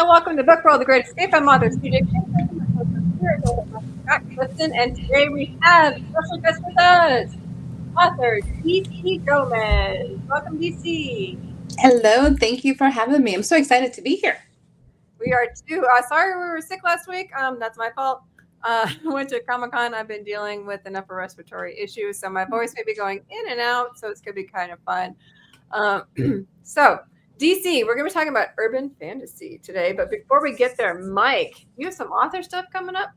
Welcome to Book World, The Great Escape. I'm author CJ Clifton, and today we have a special guest with us, author DC Gomez. Welcome, DC. Hello, thank you for having me. I'm so excited to be here. We are too. Sorry we were sick last week. That's my fault. Went to Comic-Con. I've been dealing with an upper respiratory issue, so my voice may be going in and out, so it's going to be kind of fun. So, DC, we're going to be talking about urban fantasy today, but before we get there, Mike, you have some author stuff coming up?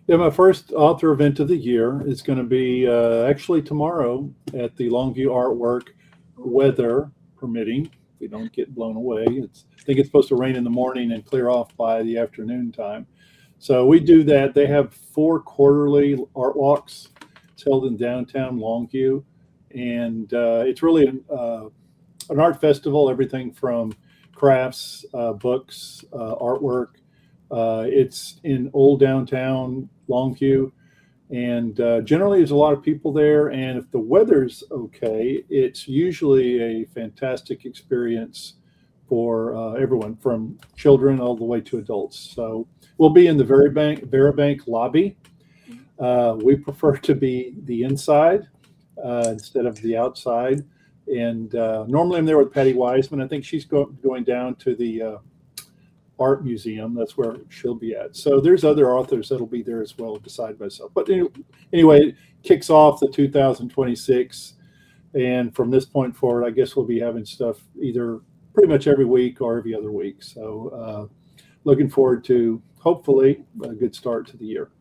Yeah, my first author event of the year is going to be actually tomorrow at the Longview Artwork, weather permitting. We don't get blown away. I think it's supposed to rain in the morning and clear off by the afternoon time. So we do that. They have 4 quarterly art walks. It's held in downtown Longview, and it's really an art festival. Everything from crafts, books, artwork. It's in old downtown Longview, and generally there's a lot of people there. And if the weather's okay, it's usually a fantastic experience for everyone, from children all the way to adults. So we'll be in the Veribank lobby. We prefer to be the inside instead of the outside. And normally I'm there with Patty Wiseman. I think she's going down to the art museum. That's where she'll be at. So there's other authors that'll be there as well beside myself. But anyway, it kicks off the 2026. And from this point forward, I guess we'll be having stuff either pretty much every week or every other week. So looking forward to, hopefully, a good start to the year.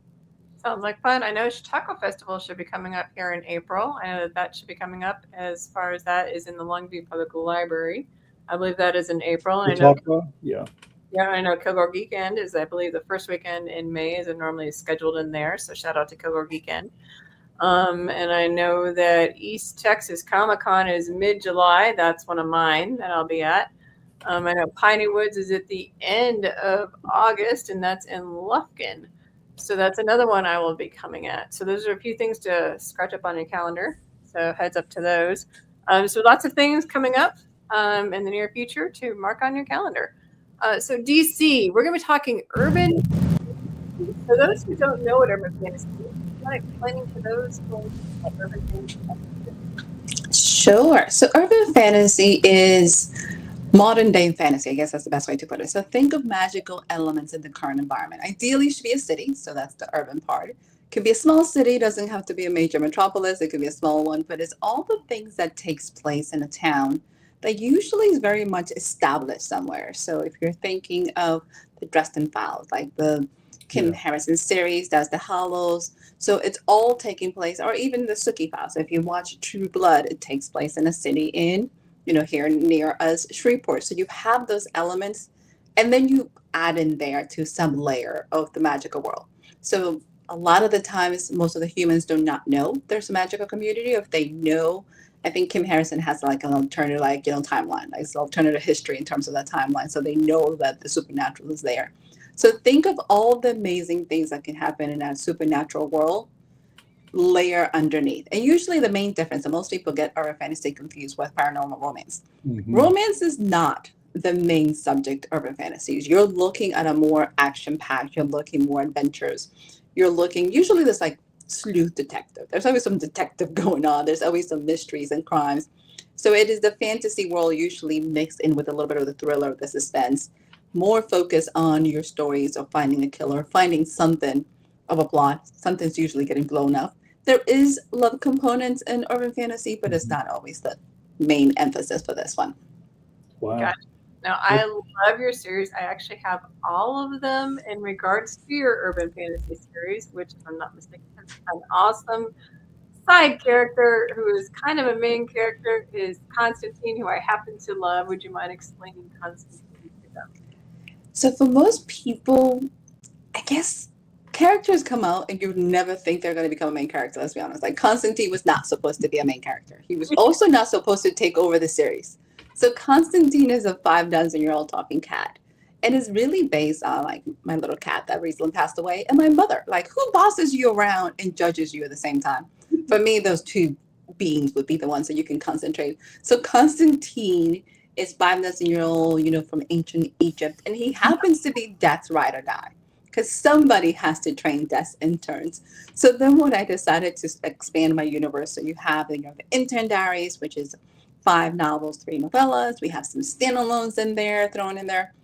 Sounds like fun. I know Chautauqua Festival should be coming up here in April. I know that should be coming up as far as that is in the Longview Public Library. I believe that is in April. Chautauqua, yeah. Yeah, I know Kilgore Geekend is, I believe, the first weekend in May is normally scheduled in there. So shout out to Kilgore Geekend. And I know that East Texas Comic-Con is mid-July. That's one of mine that I'll be at. I know Piney Woods is at the end of August, and that's in Lufkin. So that's another one I will be coming at. So those are a few things to scratch up on your calendar. So heads up to those. So lots of things coming up in the near future to mark on your calendar. So DC, we're going to be talking urban. For those who don't know what urban fantasy is, you want explaining to those what urban fantasy is? Sure. So urban fantasy is modern day fantasy. I guess that's the best way to put it. So think of magical elements in the current environment. Ideally, it should be a city. So that's the urban part. It could be a small city. It doesn't have to be a major metropolis. It could be a small one. But it's all the things that takes place in a town that usually is very much established somewhere. So if you're thinking of the Dresden Files, like the Kim Harrison series, that's the Hollows. So it's all taking place, or even the Sookie Files. So if you watch True Blood, it takes place in a city in, here near us, Shreveport. So you have those elements, and then you add in there to some layer of the magical world. So a lot of the times, most of the humans do not know there's a magical community. If they know, I think Kim Harrison has like an alternative, timeline, like it's alternative history in terms of that timeline. So they know that the supernatural is there. So think of all the amazing things that can happen in that supernatural world, layer underneath. And usually the main difference, and most people get urban fantasy confused with paranormal romance. Mm-hmm. Romance is not the main subject of urban fantasies. You're looking at a more action-packed, you're looking more adventures. You're looking, usually there's like sleuth detective. There's always some detective going on. There's always some mysteries and crimes. So it is the fantasy world usually mixed in with a little bit of the thriller, the suspense, more focus on your stories of finding a killer, finding something of a plot. Something's usually getting blown up. There is love components in urban fantasy, but it's not always the main emphasis for this one. Wow. Gotcha. Now, I love your series. I actually have all of them in regards to your urban fantasy series, which, if I'm not mistaken, has an awesome side character who is kind of a main character, is Constantine, who I happen to love. Would you mind explaining Constantine to them? So for most people, I guess characters come out and you never think they're going to become a main character. Let's be honest. Like Constantine was not supposed to be a main character. He was also not supposed to take over the series. So Constantine is a 5-dozen-year-old talking cat. And it's really based on like my little cat that recently passed away and my mother. Like, who bosses you around and judges you at the same time? For me, those two beings would be the ones that you can concentrate. So Constantine is 5,000-year-old, from ancient Egypt, and he happens to be Death's ride or die, because somebody has to train Death's interns. So then when I decided to expand my universe, so you have the intern diaries, which is 5 novels, 3 novellas. We have some standalones in there, thrown in there.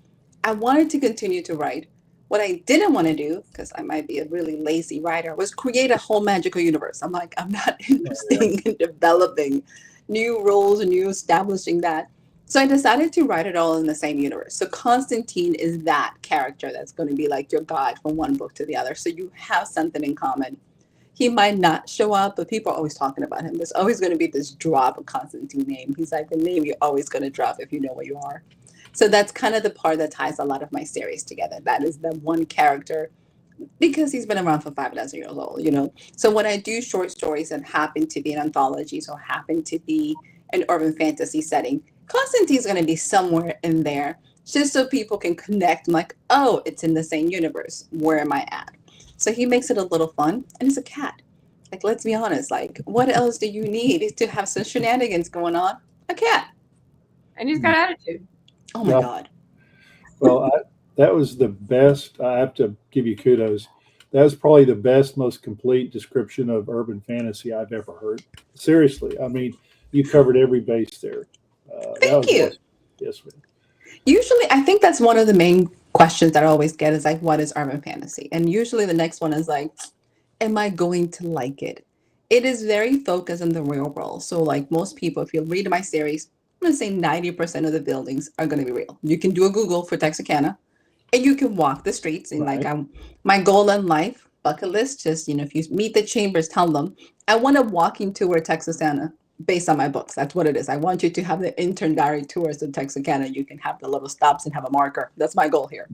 I wanted to continue to write. What I didn't want to do, because I might be a really lazy writer, was create a whole magical universe. I'm like, I'm not interested in developing new rules and new establishing that. So I decided to write it all in the same universe. So Constantine is that character that's going to be like your guide from one book to the other. So you have something in common. He might not show up, but people are always talking about him. There's always going to be this drop of Constantine name. He's like the name you're always going to drop if you know where you are. So that's kind of the part that ties a lot of my series together. That is the one character, because he's been around for 5,000 years old, So when I do short stories that happen to be an anthology, so happen to be an urban fantasy setting, Constantine's going to be somewhere in there, just so people can connect. I'm like, oh, it's in the same universe. Where am I at? So he makes it a little fun, and it's a cat. Like, let's be honest. Like, what else do you need to have some shenanigans going on? A cat. And he's got attitude. Oh my God. Well, that was the best. I have to give you kudos. That was probably the best, most complete description of urban fantasy I've ever heard. Seriously. I mean, you covered every base there. Thank you. Awesome. Yes, ma'am. Usually, I think that's one of the main questions that I always get is like, what is urban fantasy? And usually the next one is like, am I going to like it? It is very focused on the real world. So like most people, if you read my series, I'm going to say 90% of the buildings are going to be real. You can do a Google for Texarkana and you can walk the streets. And Right. like my goal in life, bucket list, just, if you meet the chambers, tell them, I want a walking tour of Texarkana based on my books. That's what it is. I want you to have the intern diary tours of Texarkana. You can have the little stops and have a marker. That's my goal here.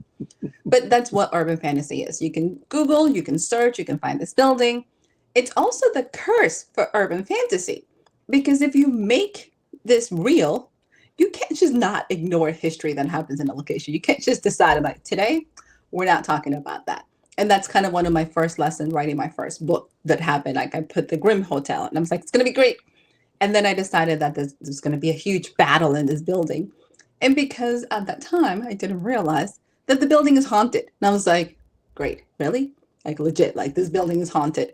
But that's what urban fantasy is. You can Google, you can search, you can find this building. It's also the curse for urban fantasy, because if you make this real, you can't just not ignore history that happens in a location. You can't just decide like today, we're not talking about that. And that's kind of one of my first lessons writing my first book that happened. Like I put the Grimm Hotel and I was like, it's going to be great. And then I decided that there's going to be a huge battle in this building. And because at that time, I didn't realize that the building is haunted. And I was like, great, really? Like legit, like this building is haunted.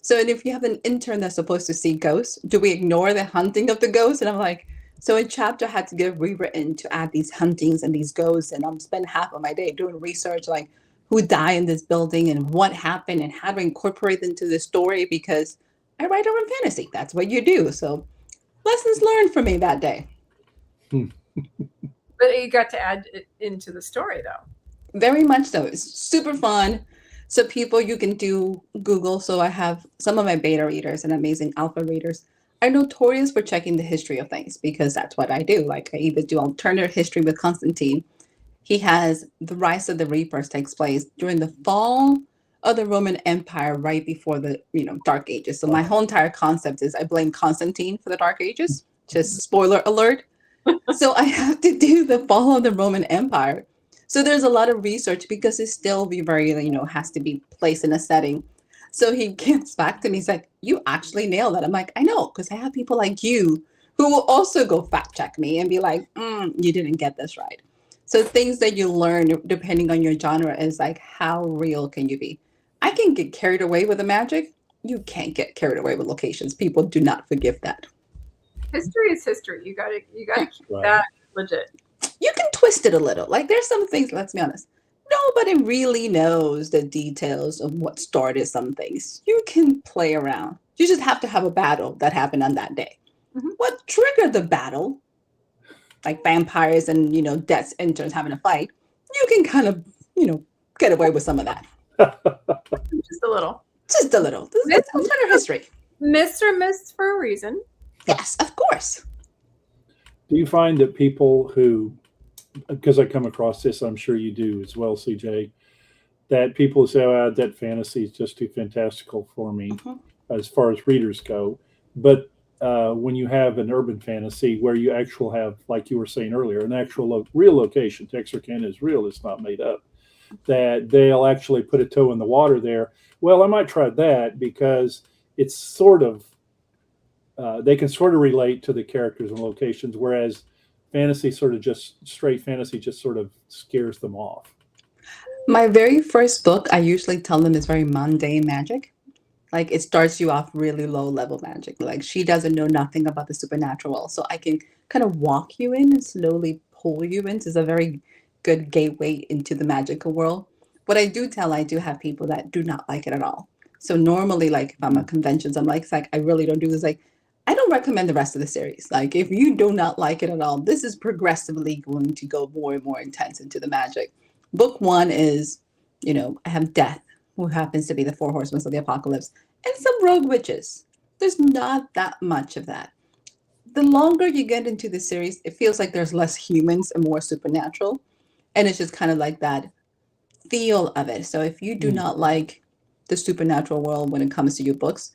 So, and if you have an intern that's supposed to see ghosts, do we ignore the hunting of the ghosts? And I'm like, so a chapter had to get rewritten to add these huntings and these ghosts. And I'm spending half of my day doing research, like who died in this building and what happened and how to incorporate into the story, because I write urban fantasy. That's what you do. So lessons learned for me that day. But you got to add it into the story, though. Very much so. It's super fun. So people, you can do Google. So I have some of my beta readers and amazing alpha readers are notorious for checking the history of things, because that's what I do. Like I either do alternative history with Constantine. He has the rise of the Reapers takes place during the fall of the Roman Empire, right before the Dark Ages. So my whole entire concept is I blame Constantine for the Dark Ages. Just spoiler alert. So I have to do the fall of the Roman Empire. So there's a lot of research because it still be very, has to be placed in a setting. So he gets back to me. He's like, you actually nailed that. I'm like, I know, because I have people like you who will also go fact check me and be like, you didn't get this right. So things that you learn depending on your genre is like, how real can you be? I can get carried away with the magic. You can't get carried away with locations. People do not forgive that. History is history. You gotta keep Right. that legit. You can twist it a little. Like there's some things, let's be honest, nobody really knows the details of what started some things. You can play around. You just have to have a battle that happened on that day. Mhm. What triggered the battle, like vampires and, Death's interns having a fight, you can kind of, get away with some of that. Just a little. Just a little. This is alternative history. Missed or missed for a reason. Yes, of course. Do you find that people who, because I come across this, I'm sure you do as well, CJ, that people say, oh, that fantasy is just too fantastical for me as far as readers go. But when you have an urban fantasy where you actually have, like you were saying earlier, an actual real location, Texarkana is real, it's not made up, that they'll actually put a toe in the water there. Well, I might try that because it's sort of, they can sort of relate to the characters and locations, whereas fantasy sort of just straight fantasy just sort of scares them off. My very first book, I usually tell them is very mundane magic. Like it starts you off really low level magic. Like she doesn't know nothing about the supernatural. So I can kind of walk you in and slowly pull you in. So it's a very good gateway into the magical world. What I do tell, I do have people that do not like it at all. So normally, like if I'm at conventions, I'm like, it's like I really don't do this. Like I don't recommend the rest of the series. Like if you do not like it at all, this is progressively going to go more and more intense into the magic. Book one is, I have death, who happens to be the four horsemen of the apocalypse, and some rogue witches. There's not that much of that. The longer you get into the series, it feels like there's less humans and more supernatural. And it's just kind of like that feel of it. So if you do not like the supernatural world when it comes to your books,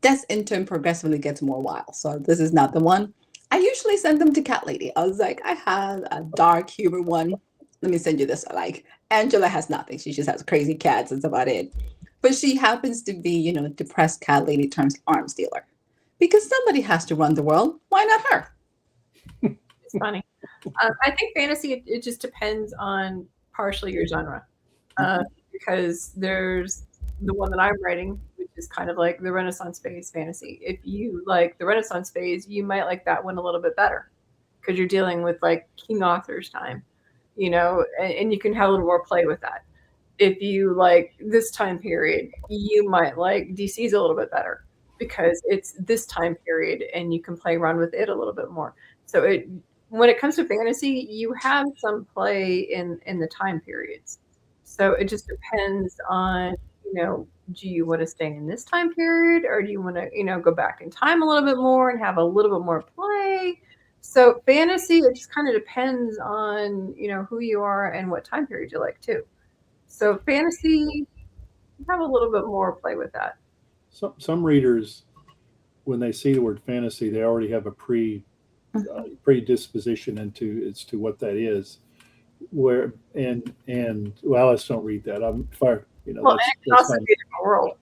Death in turn progressively gets more wild. So this is not the one. I usually send them to Cat Lady. I was like, I have a dark humor one. Let me send you this. Like Angela has nothing. She just has crazy cats. That's about it. But she happens to be, depressed cat lady turns arms dealer. Because somebody has to run the world. Why not her? It's funny. I think fantasy, it just depends on partially your genre. Because there's the one that I'm writing, which is kind of like the Renaissance phase fantasy. If you like the Renaissance phase, you might like that one a little bit better because you're dealing with like King Arthur's time, and you can have a little more play with that. If you like this time period, you might like DC's a little bit better because it's this time period and you can play around with it a little bit more. So when it comes to fantasy, you have some play in the time periods. So it just depends on, do you want to stay in this time period or do you want to, go back in time a little bit more and have a little bit more play? So fantasy, it just kind of depends on, who you are and what time period you like too. So fantasy, you have a little bit more play with that. Some readers, when they see the word fantasy, they already have a predisposition as to what that is. Where and well, Alice don't read that. I'm far, Well, it can also be a different world.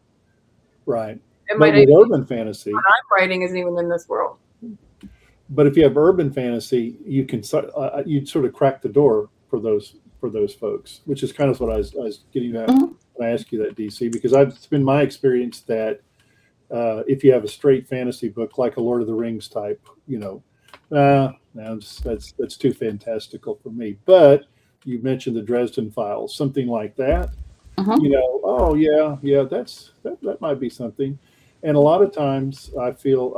Right. It But with urban fantasy, what I'm writing isn't even in this world. But if you have urban fantasy, you can you sort of crack the door for those folks, which is kind of what I was getting at when I asked you that, DC, because it's been my experience that if you have a straight fantasy book like a Lord of the Rings type, that's too fantastical for me. But you mentioned the Dresden Files, something like that. Oh yeah, that might be something. And a lot of times I feel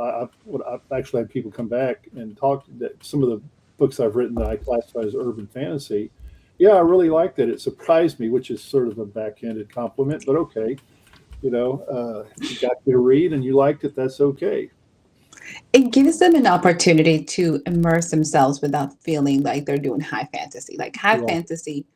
I've actually had people come back and talk that some of the books I've written that I classify as urban fantasy. Yeah, I really liked it. It surprised me, which is sort of a backhanded compliment, but okay. You got me to read and you liked it. That's okay. It gives them an opportunity to immerse themselves without feeling like they're doing high fantasy. Like high fantasy,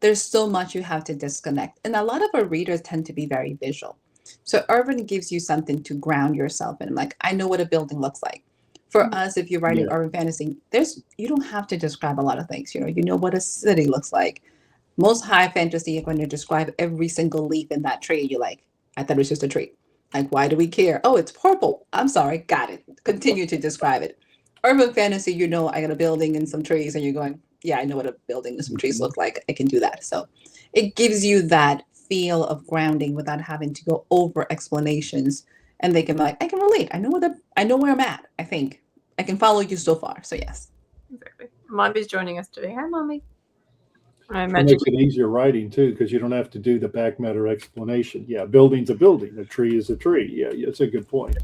there's so much you have to disconnect. And a lot of our readers tend to be very visual. So urban gives you something to ground yourself in. Like, I know what a building looks like. For us, if you're writing urban fantasy, you don't have to describe a lot of things. You know what a city looks like. Most high fantasy, you're going to describe every single leaf in that tree. You're like, I thought it was just a tree. Like, why do we care? Oh, it's purple. I'm sorry. Got it. Continue to describe it. Urban fantasy, I got a building and some trees, and you're going, yeah, I know what a building and some trees look like. I can do that. So it gives you that feel of grounding without having to go over explanations. And they can be like, I can relate. I know where I'm at. I think I can follow you so far. So yes. Exactly. Mommy's joining us today. Hi, Mommy. It makes it easier writing too, because you don't have to do the back matter explanation. Yeah, building's a building, a tree is a tree. Yeah, it's a good point.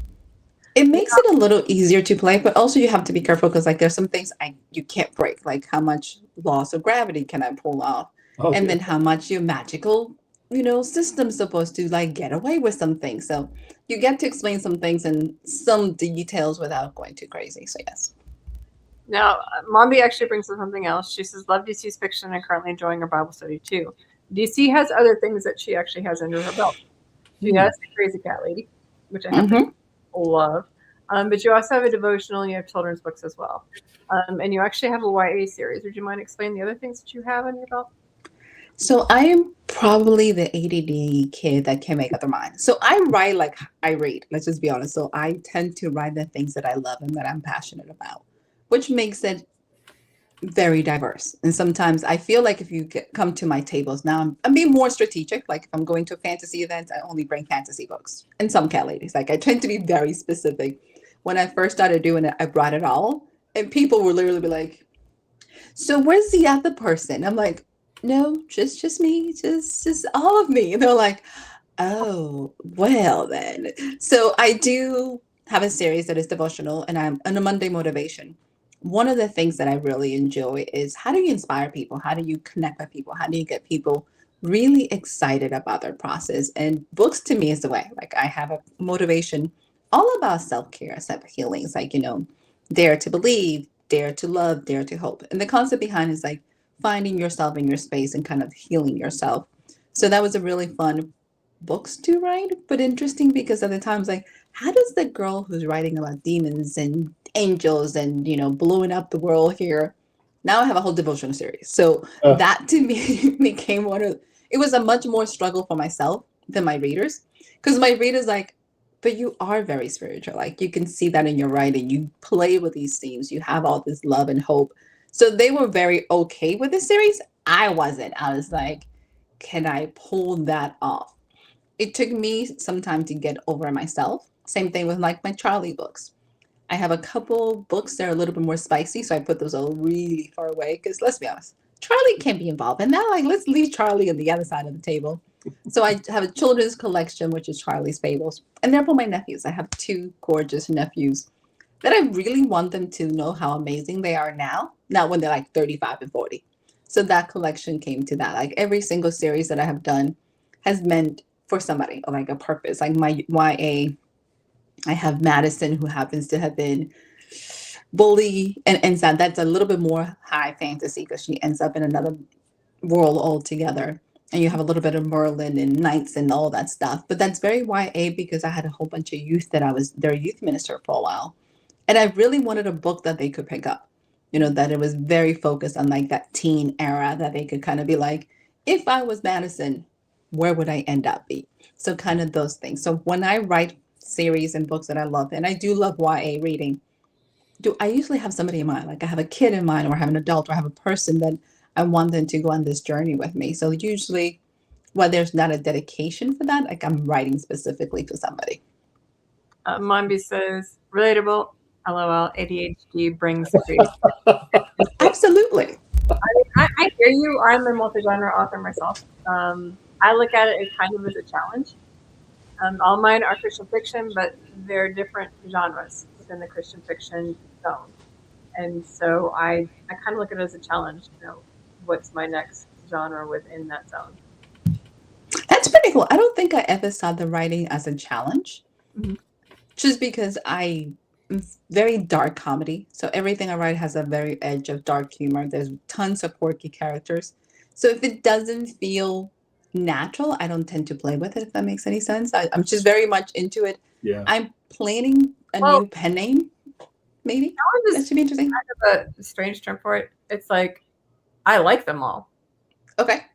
It makes it a little easier to play, but also you have to be careful because there's some things you can't break, like how much laws of gravity can I pull off, and then how much your magical system's supposed to get away with some things. So you get to explain some things and some details without going too crazy. So yes. Now, Mombi actually brings up something else. She says, love DC's fiction and currently enjoying her Bible study too. DC has other things that she actually has under her belt. She has the Crazy Cat Lady, which I happen to love. But you also have a devotional and you have children's books as well. And you actually have a YA series. Would you mind explaining the other things that you have on your belt? So I am probably the ADD kid that can't make up their mind. So I write like I read. Let's just be honest. So I tend to write the things that I love and that I'm passionate about, which makes it very diverse. And sometimes I feel like if you come to my tables now, I'm being more strategic. Like if I'm going to a fantasy event, I only bring fantasy books and some cat ladies. Like I tend to be very specific. When I first started doing it, I brought it all. And people would literally be like, so where's the other person? I'm like, no, just me, just all of me. And they're like, oh, well then. So I do have a series that is devotional and I'm on a Monday motivation. One of the things that I really enjoy is how do you inspire people? How do you connect with people? How do you get people really excited about their process? And books to me is the way. Like I have a motivation all about self-care, self-healing. It's like, dare to believe, dare to love, dare to hope. And the concept behind is like finding yourself in your space and kind of healing yourself. So that was a really fun books to write, but interesting because at the times like, how does the girl who's writing about demons and angels and blowing up the world here? Now I have a whole devotional series. So Uh, that to me became it was a much more struggle for myself than my readers. Because my readers like, but you are very spiritual. Like you can see that in your writing. You play with these themes. You have all this love and hope. So they were very okay with the series. I wasn't. I was like, can I pull that off? It took me some time to get over myself. Same thing with like my Charlie books. I have a couple books that are a little bit more spicy, so I put those all really far away because let's be honest, Charlie can't be involved in that. Like, let's leave Charlie on the other side of the table. So I have a children's collection, which is Charlie's Fables, and they're for my nephews. I have two gorgeous nephews that I really want them to know how amazing they are now, not when they're like 35 and 40. So that collection came to that. Like every single series that I have done has meant for somebody or like a purpose. Like my YA, I have Madison who happens to have been bullied and sad. That's a little bit more high fantasy because she ends up in another world altogether. And you have a little bit of Merlin and knights and all that stuff. But that's very YA because I had a whole bunch of youth that I was their youth minister for a while. And I really wanted a book that they could pick up, that it was very focused on like that teen era that they could kind of be like, if I was Madison, where would I end up be? So kind of those things. So when I write series and books that I love, and I do love YA reading, do I usually have somebody in mind? Like I have a kid in mind or I have an adult or I have a person that I want them to go on this journey with me. So usually when there's not a dedication for that, like I'm writing specifically for somebody. Mombi says, relatable, LOL, ADHD brings grief. Absolutely. I hear you. I'm a multi-genre author myself. I look at it as kind of as a challenge. All mine are Christian fiction, but they're different genres within the Christian fiction zone. And so I kind of look at it as a challenge. What's my next genre within that zone? That's pretty cool. I don't think I ever saw the writing as a challenge, Mhm. just because I'm very dark comedy. So everything I write has a very edge of dark humor. There's tons of quirky characters. So if it doesn't feel natural, I don't tend to play with it, if that makes any sense. I'm just very much into it. yeah. I'm planning a new pen name, maybe. That should be interesting. Kind of a strange term for it. It's like, I like them all. Okay.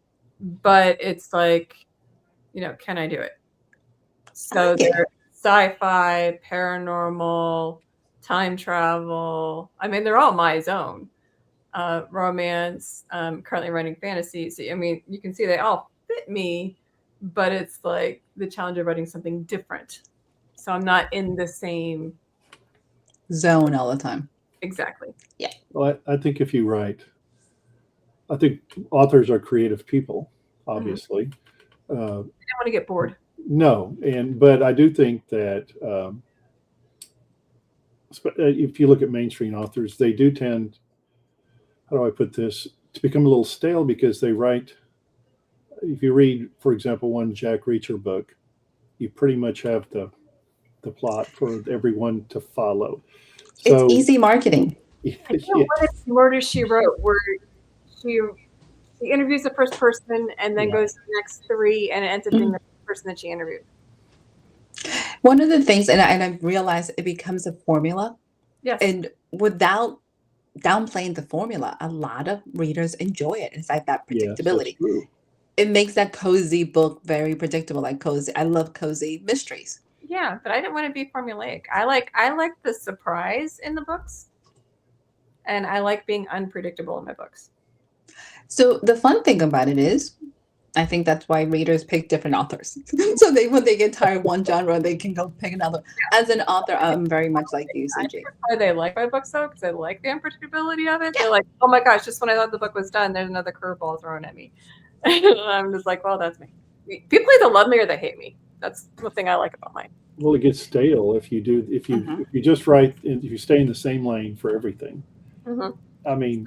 But it's like, can I do it? So they're sci-fi, paranormal, time travel. I mean, they're all my zone. Romance, currently writing fantasy. So, I mean, you can see they all fit me, but it's like the challenge of writing something different. So I'm not in the same zone all the time. Exactly. Yeah. Well, I think if you write, I think authors are creative people, obviously. I don't want to get bored. No, but I do think that if you look at mainstream authors, they do tend, how do I put this, to become a little stale because they write. If you read, for example, one Jack Reacher book, you pretty much have the plot for everyone to follow. So, it's easy marketing. I don't want to Murder, She Wrote, where she interviews the first person and then goes to the next three and it ends up being the person that she interviewed. One of the things, and I've realized it becomes a formula. Yes. And without downplaying the formula, a lot of readers enjoy it. It's like that predictability. Yes, it makes that cozy book very predictable. Like cozy. I love cozy mysteries. Yeah, but I didn't want to be formulaic. I like the surprise in the books. and I like being unpredictable in my books. So the fun thing about it is, I think that's why readers pick different authors. So when they get tired of one genre, they can go pick another. As an author, I'm very much like you, I CJ. think that's why they like my books though, because I like the unpredictability of it. They're like, oh my gosh, just when I thought the book was done, there's another curveball thrown at me. And I'm just like, well, that's me. People either love me or they hate me. That's the thing I like about mine. Well, it gets stale if you just write, if you stay in the same lane for everything. I mean,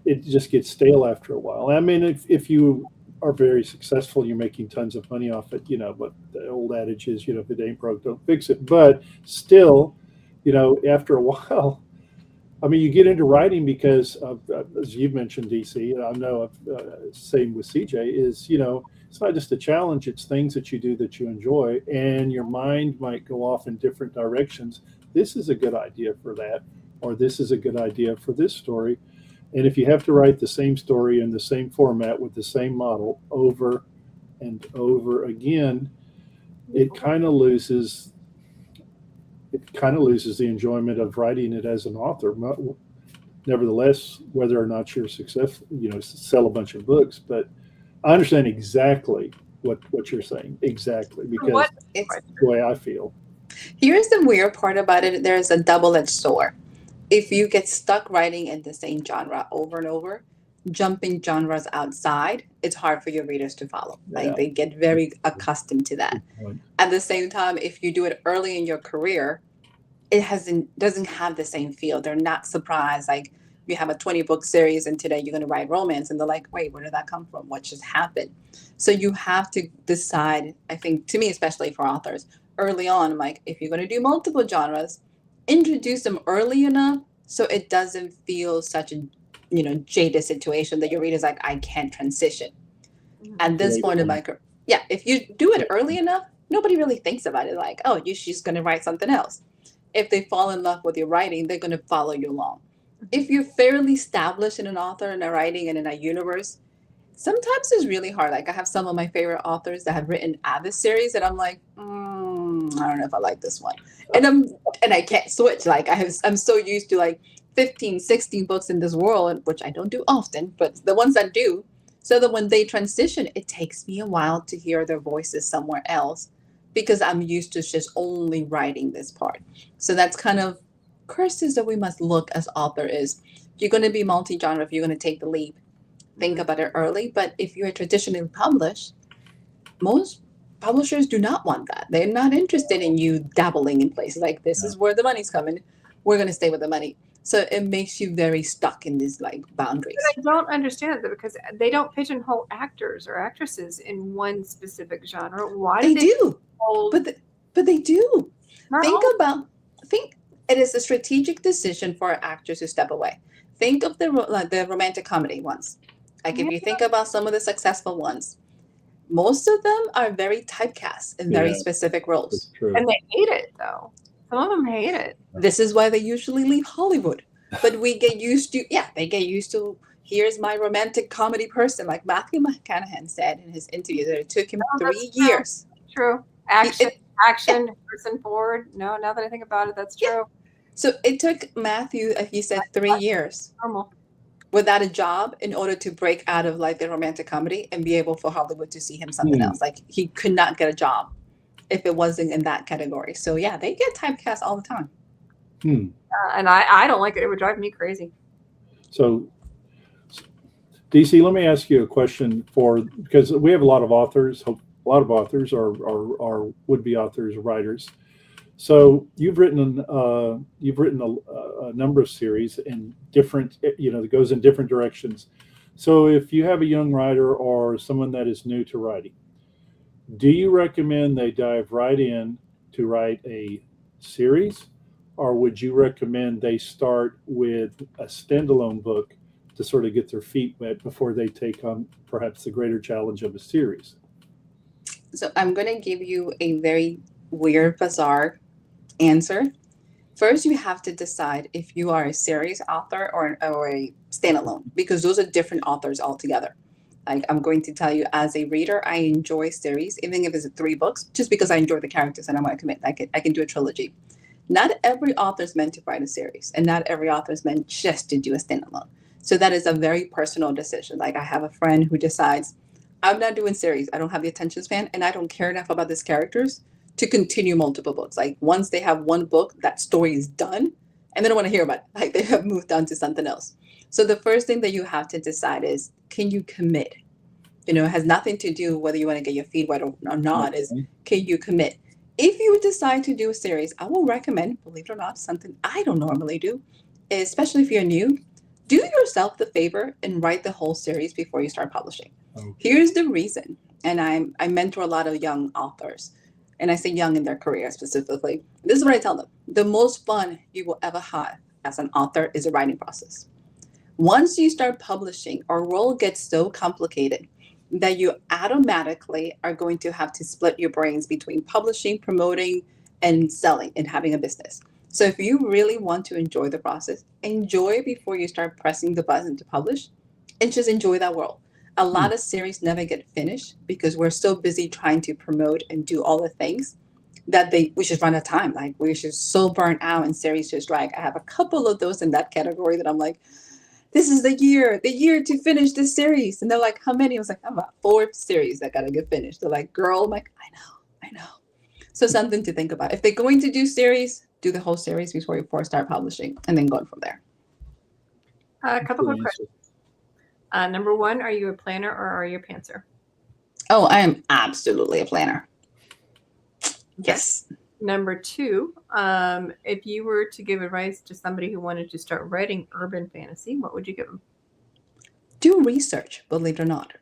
it just gets stale after a while. I mean, if you are very successful, you're making tons of money off it, but the old adage is, if it ain't broke, don't fix it. But still, after a while, I mean, you get into writing because, as you've mentioned, DC, I know, same with CJ, is, it's not just a challenge, it's things that you do that you enjoy, and your mind might go off in different directions. This is a good idea for that, or this is a good idea for this story. And if you have to write the same story in the same format with the same model over and over again, it kind of loses the enjoyment of writing it as an author. Nevertheless, whether or not you're successful, sell a bunch of books, but I understand exactly what you're saying, exactly, because it's the way I feel. Here's the weird part about it. There's a double-edged sword. If you get stuck writing in the same genre over and over, jumping genres outside, it's hard for your readers to follow. Like they get very accustomed to that. At the same time, if you do it early in your career, it doesn't have the same feel. They're not surprised. Like you have a 20-book series and today you're going to write romance, and they're like, wait, where did that come from? What just happened? So you have to decide, I think, to me, especially for authors, early on, like if you're going to do multiple genres, introduce them early enough so it doesn't feel such a jaded situation that your reader's like, I can't transition. At this point in my career, if you do it early enough, nobody really thinks about it like, oh, she's going to write something else. If they fall in love with your writing, they're going to follow you along. If you're fairly established in an author and a writing and in a universe, sometimes it's really hard. Like I have some of my favorite authors that have written Avis series, and I'm like, I don't know if I like this one. And I can't switch. Like I'm so used to like 15, 16 books in this world, which I don't do often, but the ones that do, so that when they transition, it takes me a while to hear their voices somewhere else because I'm used to just only writing this part. So that's kind of curses that we must look as author is. If you're going to be multi-genre, if you're going to take the leap, think about it early. But if you're traditionally published, most publishers do not want that. They're not interested in you dabbling in places like this is where the money's coming. We're going to stay with the money. So it makes you very stuck in these like boundaries. But I don't understand that because they don't pigeonhole actors or actresses in one specific genre. Why do they do? But they do. Think it is a strategic decision for actors to step away. Think of the romantic comedy ones. Like if you think about some of the successful ones, most of them are very typecast in very specific roles. And they hate it though. Some of them hate it. This is why they usually leave Hollywood. But we get used to, they get used to, here's my romantic comedy person. Like Matthew McConaughey said in his interview that it took him 3 years. True. Action, person forward. No, now that I think about it, that's true. Yeah. So it took Matthew, he said 3 years. Normal. Without a job in order to break out of like the romantic comedy and be able for Hollywood to see him something else. Like he could not get a job if it wasn't in that category. So yeah, they get typecast all the time. And I don't like it. It would drive me crazy. So DC, let me ask you a question because we have a lot of authors. A lot of authors are would-be authors, writers. So you've written a number of series in different, that goes in different directions. So if you have a young writer or someone that is new to writing, do you recommend they dive right in to write a series, or would you recommend they start with a standalone book to sort of get their feet wet before they take on perhaps the greater challenge of a series? So I'm going to give you a very weird, bizarre answer. First, you have to decide if you are a series author or a standalone, because those are different authors altogether. Like I'm going to tell you, as a reader, I enjoy series, even if it's 3 books, just because I enjoy the characters and I want to commit. I can do a trilogy. not every author is meant to write a series, and not every author is meant just to do a standalone. So that is a very personal decision. Like I have a friend who decides, I'm not doing series. I don't have the attention span, and I don't care enough about these characters to continue multiple books. Like once they have one book, that story is done, and they don't want to hear about it. Like they have moved on to something else. So the first thing that you have to decide is, can you commit? It has nothing to do whether you want to get your feet wet or not. Is can you commit? If you decide to do a series, I will recommend, believe it or not, something I don't normally do, especially if you're new, do yourself the favor and write the whole series before you start publishing. Okay. Here's the reason. And I mentor a lot of young authors, and I say young in their career specifically. This is what I tell them. The most fun you will ever have as an author is a writing process. Once you start publishing, our role gets so complicated that you automatically are going to have to split your brains between publishing, promoting, and selling and having a business. So if you really want to enjoy the process, enjoy before you start pressing the button to publish, and just enjoy that world. A lot of series never get finished because we're so busy trying to promote and do all the things that we just run out of time. Like we're just so burnt out and series just drag. I have a couple of those in that category that I'm like, this is the year to finish this series. And they're like, how many? I was like, I'm about 4 series that got to get finished. They're like, girl, I'm like, I know. So something to think about. If they're going to do series, do the whole series before you start publishing and then going from there. A couple of questions. Number 1, are you a planner or are you a pantser? Oh, I am absolutely a planner. Yes. Number 2, if you were to give advice to somebody who wanted to start writing urban fantasy, what would you give them? Do research, believe it or not.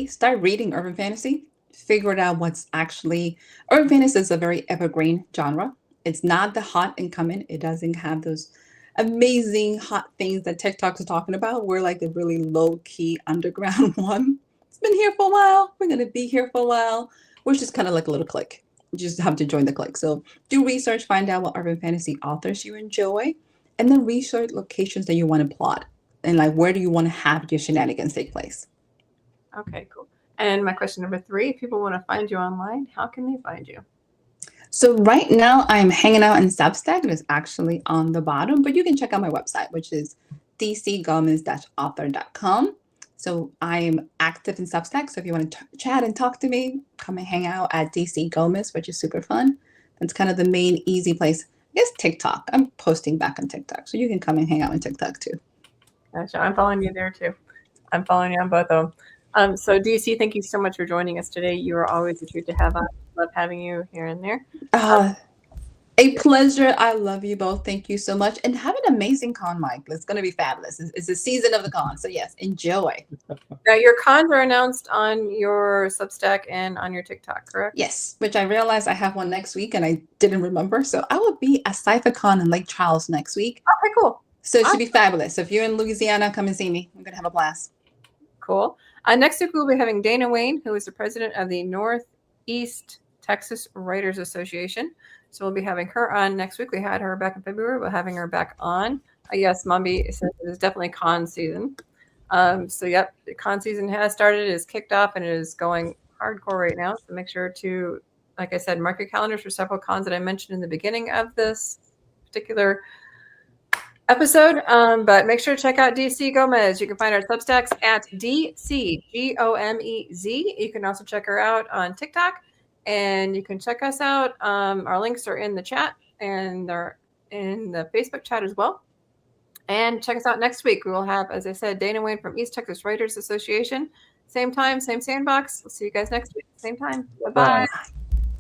Start reading urban fantasy. Figure it out what's actually... Urban fantasy is a very evergreen genre. It's not the hot and coming. It doesn't have those amazing hot things that TikTok's talking about. We're like the really low-key underground one. It's been here for a while. We're going to be here for a while. We're just kind of like a little clique. You just have to join the clique. So do research, find out what urban fantasy authors you enjoy, and then research locations that you want to plot. And like, where do you want to have your shenanigans take place? Okay, cool. And my question number 3, if people want to find you online, how can they find you? So right now I'm hanging out in Substack. It is actually on the bottom, but you can check out my website, which is dcgomez-author.com. So I'm active in Substack. So if you want to chat and talk to me, come and hang out at DC Gomez, which is super fun. That's kind of the main easy place. I guess TikTok. I'm posting back on TikTok. So you can come and hang out on TikTok too. Gotcha. I'm following you there too. I'm following you on both of them. So DC, thank you so much for joining us today. You are always a treat to have on. Love having you here and there. A pleasure. I love you both. Thank you so much. And have an amazing con, Mike. It's going to be fabulous. It's the season of the con. So yes, enjoy. Now your cons are announced on your Substack and on your TikTok, correct? Yes, which I realized I have one next week and I didn't remember. So I will be at CypherCon in Lake Charles next week. Okay, cool. So it should be fabulous. So if you're in Louisiana, come and see me. I'm going to have a blast. Cool. Next week, we'll be having Dana Wayne, who is the president of the Northeast Texas Writers Association. So we'll be having her on next week. We had her back in February. We're having her back on. Yes, Mombi says it is definitely con season. So yep, the con season has started, it is kicked off, and it is going hardcore right now. So make sure to, like I said, mark your calendars for several cons that I mentioned in the beginning of this particular episode. But make sure to check out DC Gomez. You can find our Substacks at DCGOMEZ. You can also check her out on TikTok. And you can check us out. Our links are in the chat and they're in the Facebook chat as well. And check us out next week. We will have, as I said, Dana Wayne from East Texas Writers Association. Same time, same sandbox. We'll see you guys next week. Same time. Bye-bye. Bye.